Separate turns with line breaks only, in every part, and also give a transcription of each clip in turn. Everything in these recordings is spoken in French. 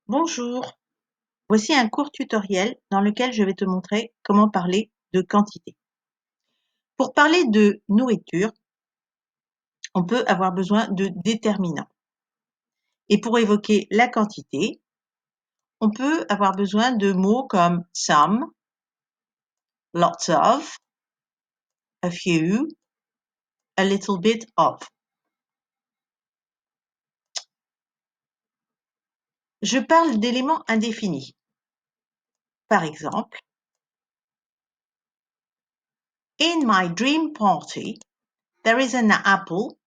Bonjour, voici un court tutoriel dans lequel je vais te montrer comment parler de quantité. Pour parler de nourriture, on peut avoir besoin de déterminants. Et pour évoquer la quantité, on peut avoir besoin de mots comme some, lots of, a few, a little bit of. Je parle d'éléments indéfinis. Par exemple, in my dream party, there is an apple,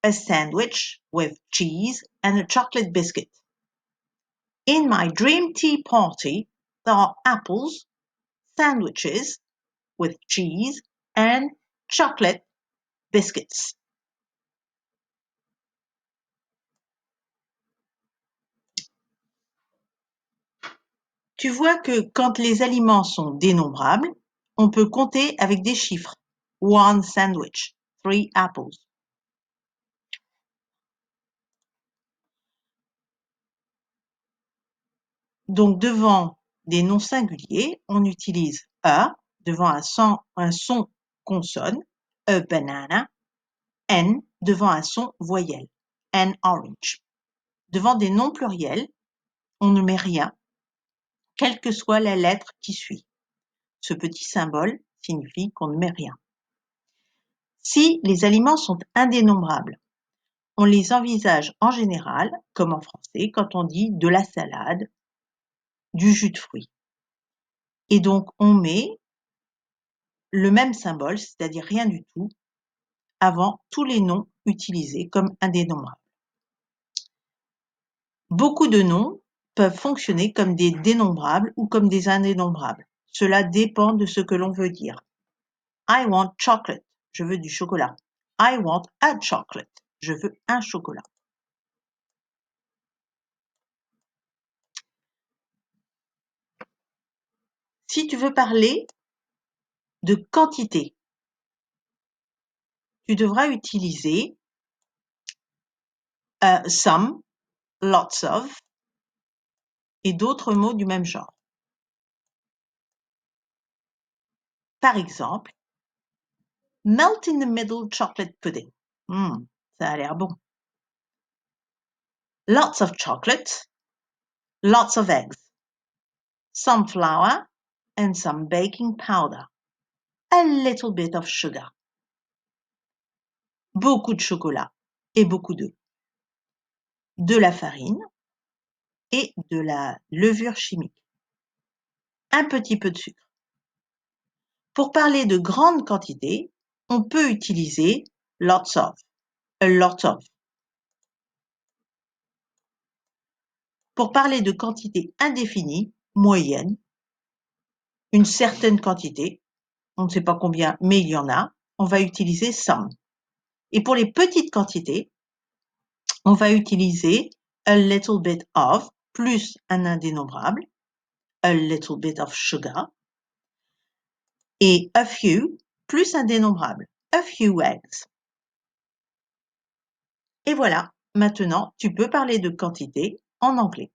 a sandwich with cheese and a chocolate biscuit. In my dream tea party, there are apples, sandwiches with cheese, and chocolate biscuits. Tu vois que quand les aliments sont dénombrables, on peut compter avec des chiffres. One sandwich, 3 apples. Donc, devant des noms singuliers, on utilise a, devant un son consonne, a banana, n, devant un son voyelle, an orange. Devant des noms pluriels, on ne met rien, quelle que soit la lettre qui suit. Ce petit symbole signifie qu'on ne met rien. Si les aliments sont indénombrables, on les envisage en général, comme en français, quand on dit de la salade, du jus de fruits. Et donc, on met le même symbole, c'est-à-dire rien du tout, avant tous les noms utilisés comme indénombrables. Beaucoup de noms peuvent fonctionner comme des dénombrables ou comme des indénombrables. Cela dépend de ce que l'on veut dire. I want chocolate. Je veux du chocolat. I want a chocolate. Je veux un chocolat. Si tu veux parler de quantité, tu devras utiliser some, lots of et d'autres mots du même genre. Par exemple, melt in the middle chocolate pudding. Ça a l'air bon. Lots of chocolate, lots of eggs, some flour and some baking powder, a little bit of sugar. Beaucoup de chocolat et beaucoup d'œufs, de la farine et de la levure chimique, un petit peu de sucre. Pour parler de grande quantité, on peut utiliser lots of, a lot of. Pour parler de quantité indéfinie, moyenne, une certaine quantité, on ne sait pas combien, mais il y en a, on va utiliser some. Et pour les petites quantités, on va utiliser a little bit of, plus un indénombrable, a little bit of sugar, et a few, plus un dénombrable, a few eggs. Et voilà, maintenant, tu peux parler de quantité en anglais.